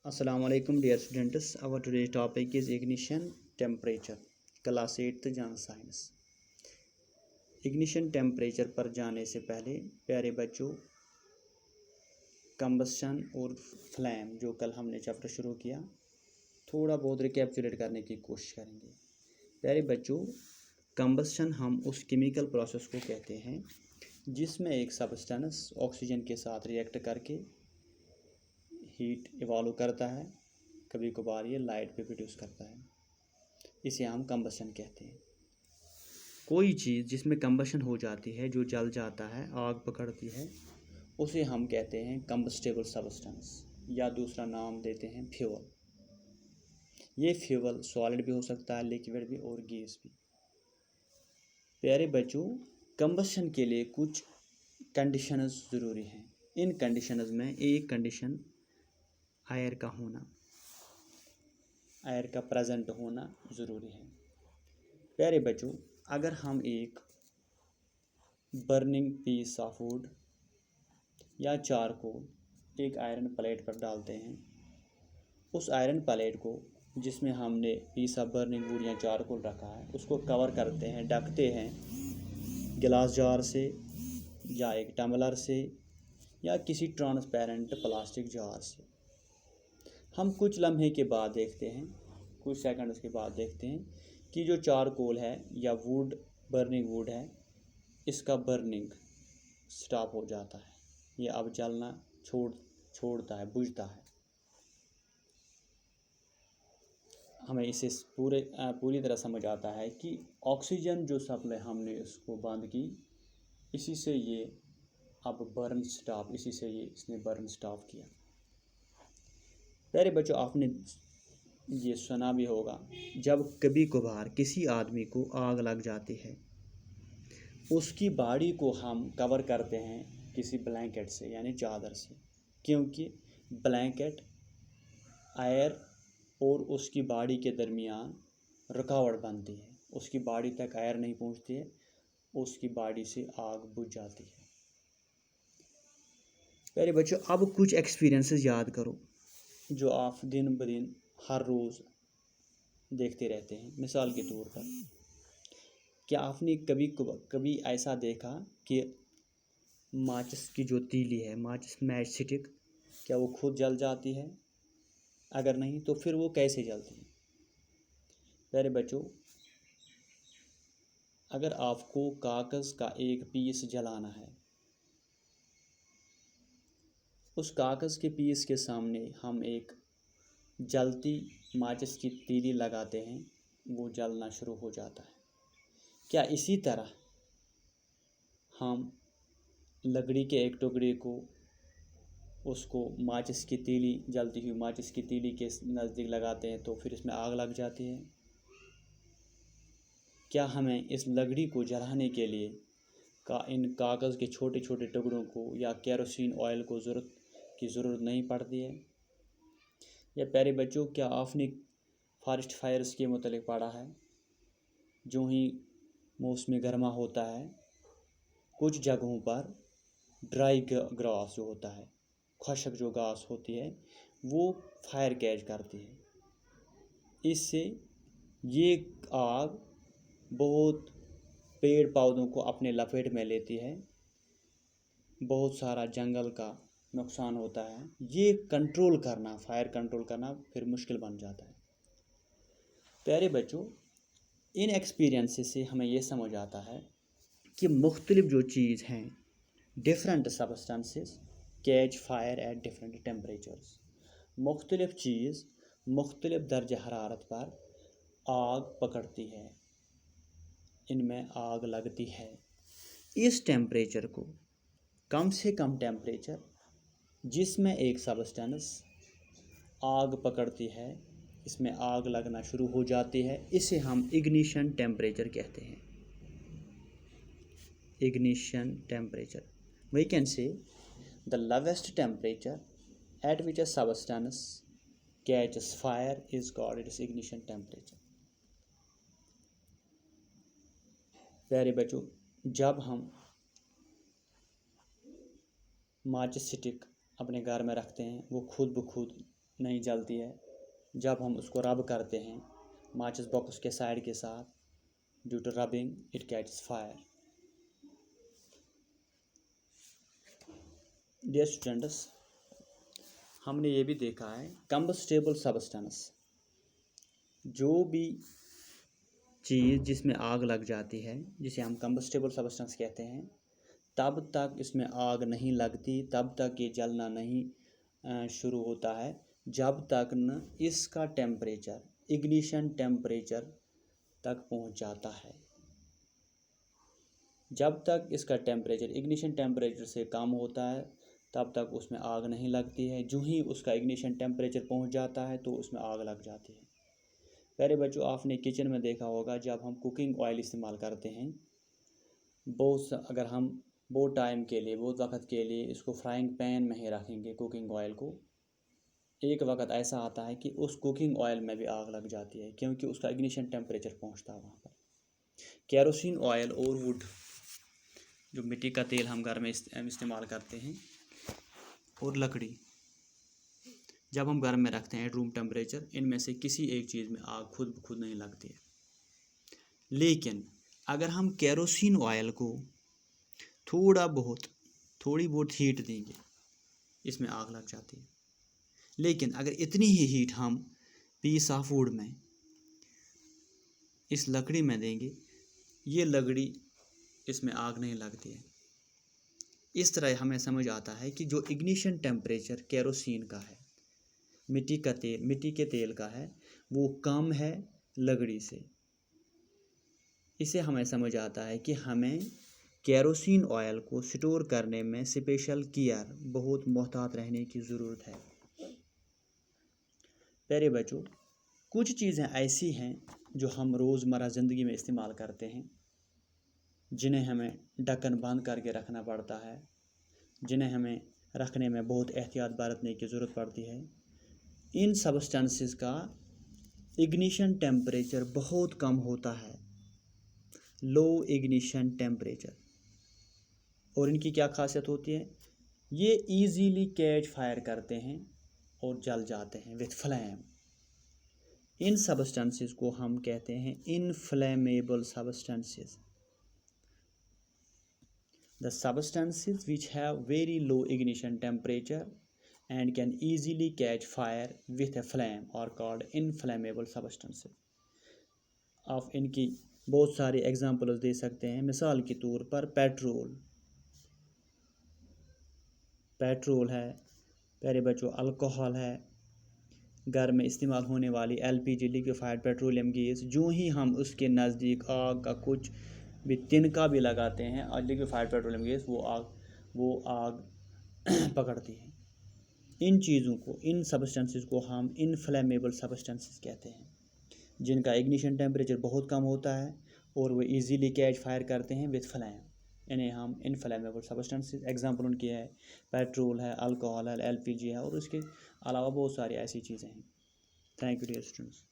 Assalamu alaikum dear students. Our today's topic is ignition temperature. Class 8th General Science. Ignition temperature पर जाने से पहले प्यारे बच्चों कंबस्शन और फ्लैम जो कल हमने चैप्टर शुरू किया थोड़ा बहुत रिकैप्चुलेट करने की कोशिश करेंगे। प्यारे बच्चों कंबस्शन हम उस केमिकल प्रोसेस को कहते हैं जिसमें एक सब्सटेंस ऑक्सीजन के साथ रिएक्ट करके हीट इवॉल्व करता है, कभी कभार ये लाइट भी प्रोड्यूस करता है, इसे हम कंबस्शन कहते हैं। कोई चीज़ जिसमें कंबस्शन हो जाती है, जो जल जाता है, आग पकड़ती है, उसे हम कहते हैं कंबस्टेबल सब्सटेंस या दूसरा नाम देते हैं फ्यूल। ये फ्यूल सॉलिड भी हो सकता है, लिक्विड भी और गैस भी। प्यारे बच्चों कंबस्शन के लिए कुछ कंडीशंस ज़रूरी हैं। इन कंडीशंस में एक कंडीशन एयर का होना, एयर का प्रेजेंट होना ज़रूरी है। प्यारे बच्चों अगर हम एक बर्निंग पीस ऑफ वुड या चारकोल एक आयरन प्लेट पर डालते हैं, उस आयरन प्लेट को जिसमें हमने पीस ऑफ बर्निंग वुड या चारकोल रखा है उसको कवर करते हैं, ढकते हैं गिलास जार से या एक टम्बलर से या किसी ट्रांसपेरेंट प्लास्टिक जार से। हम कुछ लम्हे के बाद देखते हैं, कुछ सेकंड्स के बाद देखते हैं कि जो चारकोल है या वुड बर्निंग वुड है, इसका बर्निंग स्टॉप हो जाता है, ये अब जलना छोड़ता है, बुझता है। हमें इसे पूरी तरह समझ आता है कि ऑक्सीजन जो सप्लाई हमने उसको बंद की, इसी से ये अब बर्न स्टॉप, इसी से इसने बर्न स्टॉप किया। प्यारे बच्चों आपने ये सुना भी होगा, जब कभी कभार किसी आदमी को आग लग जाती है, उसकी बॉडी को हम कवर करते हैं किसी ब्लैंकेट से यानी चादर से, क्योंकि ब्लैंकेट एयर और उसकी बॉडी के दरमियान रुकावट बनती है, उसकी बॉडी तक एयर नहीं पहुंचती है, उसकी बॉडी से आग बुझ जाती है। प्यारे बच्चों अब कुछ एक्सपीरियंसेस याद करो जो आप दिन ब दिन हर रोज़ देखते रहते हैं। मिसाल के तौर पर क्या आपने कभी ऐसा देखा कि माचिस की जो तीली है, माचिस मैच स्टिक, क्या वो खुद जल जाती है? अगर नहीं तो फिर वो कैसे जलती है? प्यारे बच्चों अगर आपको कागज़ का एक पीस जलाना है, उस कागज़ के पीस के सामने हम एक जलती माचिस की तीली लगाते हैं, वो जलना शुरू हो जाता है। क्या इसी तरह हम लकड़ी के एक टुकड़े को उसको माचिस की तीली, जलती हुई माचिस की तीली के नज़दीक लगाते हैं तो फिर इसमें आग लग जाती है? क्या हमें इस लकड़ी को जलाने के लिए इन कागज़ के छोटे छोटे टुकड़ों को या केरोसिन ऑयल को ज़रूरत नहीं पड़ती है? या प्यारे बच्चों क्या आपने फॉरेस्ट फायर्स के मुतालिक पढ़ा है? जो ही मौसम गर्मा होता है, कुछ जगहों पर ड्राई ग्रास जो होता है, खुशक जो घास होती है, वो फायर कैच करती है। इससे ये आग बहुत पेड़ पौधों को अपने लपेट में लेती है, बहुत सारा जंगल का नुकसान होता है। ये कंट्रोल करना, फायर कंट्रोल करना फिर मुश्किल बन जाता है। प्यारे बच्चों इन एक्सपीरियंसेस से हमें ये समझ आता है कि मुख्तलिफ जो चीज़ हैं, different substances catch fire at different temperatures. मुख्तलिफ चीज़ मुख्तलिफ दर्ज हरारत पर आग पकड़ती है, इनमें आग लगती है। इस टेम्परेचर को कम से कम टेम्परेचर जिसमें एक सब्सटेंस आग पकड़ती है, इसमें आग लगना शुरू हो जाती है, इसे हम इग्निशन टेम्परेचर कहते हैं। Ignition temperature. We can say the lowest temperature at which a substance catches fire is called its ignition temperature. प्यारे बच्चों जब हम माचिस स्टिक अपने घर में रखते हैं, वो खुद ब खुद नहीं जलती है जब हम उसको रब करते हैं माचिस बॉक्स के साइड के साथ। Due to rubbing it catches fire. Dear students, हमने ये भी देखा है कंबस्टेबल सब्सटेंस, जो भी चीज़ जिसमें आग लग जाती है जिसे हम कंबस्टेबल सब्सटेंस कहते हैं, तब तक इसमें आग नहीं लगती, तब तक ये जलना नहीं शुरू होता है जब तक न इसका टेम्परेचर इग्निशन टेम्परेचर तक पहुंच जाता है। जब तक इसका टेम्परेचर इग्निशन टेम्परेचर से कम होता है तब तक उसमें आग नहीं लगती है। जो ही उसका इग्निशन टेम्परेचर पहुंच जाता है तो उसमें आग लग जाती है। प्यारे बच्चों, आपने किचन में देखा होगा जब हम कुकिंग ऑयल इस्तेमाल करते हैं, अगर हम बहुत टाइम के लिए, बहुत वक्त के लिए इसको फ्राइंग पैन में ही रखेंगे कुकिंग ऑयल को, एक वक्त ऐसा आता है कि उस कुकिंग ऑयल में भी आग लग जाती है क्योंकि उसका इग्निशन टेम्परेचर पहुंचता है वहाँ पर। केरोसिन ऑयल और वुड, जो मिट्टी का तेल हम घर में इस्तेमाल करते हैं, और लकड़ी जब हम घर में रखते हैं रूम टेम्परेचर, इनमें से किसी एक चीज़ में आग खुद ब खुद नहीं लगती है। लेकिन अगर हम केरोसिन ऑयल को थोड़ी बहुत हीट देंगे, इसमें आग लग जाती है। लेकिन अगर इतनी ही हीट हम पीस ऑफ वुड में, इस लकड़ी में देंगे, ये लकड़ी, इसमें आग नहीं लगती है। इस तरह हमें समझ आता है कि जो इग्निशन टेम्परेचर केरोसिन का है, मिट्टी के तेल का है, वो कम है लकड़ी से। इसे हमें समझ आता है कि हमें केरोसिन ऑयल को स्टोर करने में स्पेशल केयर, बहुत मोहतात रहने की ज़रूरत है। प्यारे बच्चों, कुछ चीज़ें ऐसी हैं जो हम रोज़मर्रा ज़िंदगी में इस्तेमाल करते हैं, जिन्हें हमें ढक्कन बंद करके रखना पड़ता है, जिन्हें हमें रखने में बहुत एहतियात बरतने की ज़रूरत पड़ती है। इन सब्सटेंसेस का इग्निशन टेम्परेचर बहुत कम होता है, लो इग्निशन टेम्परेचर। और इनकी क्या खासियत होती है? ये इजीली कैच फायर करते हैं और जल जाते हैं विथ फ्लेम। इन सब्सटेंसेस को हम कहते हैं inflammable substances. The substances which have very low ignition temperature and can easily catch fire with a flame are called inflammable substances। आप इनकी बहुत सारे एग्जाम्पल्स दे सकते हैं। मिसाल के तौर पर पेट्रोल है, प्यारे बच्चों, अल्कोहल है, घर में इस्तेमाल होने वाली LPG लिक्विफाइड पेट्रोलियम गैस, जो ही हम उसके नज़दीक आग का कुछ भी तिनका भी लगाते हैं और लिक्विफाइड पेट्रोलियम गैस, वो आग पकड़ती है। इन चीज़ों को, इन सब्सटेंसेस को हम इनफ्लेमेबल सब्सटेंसेस कहते हैं, जिनका इग्निशन टेम्परेचर बहुत कम होता है और वो इजीली कैच फायर करते हैं विथ फ्लेम। इन्हें हम इनफ्लेमेबल सब्सटेंसेस, एग्जांपल उनकी है पेट्रोल है, अल्कोहल है, LPG है, और उसके अलावा बहुत सारी ऐसी चीज़ें हैं। Thank you dear students.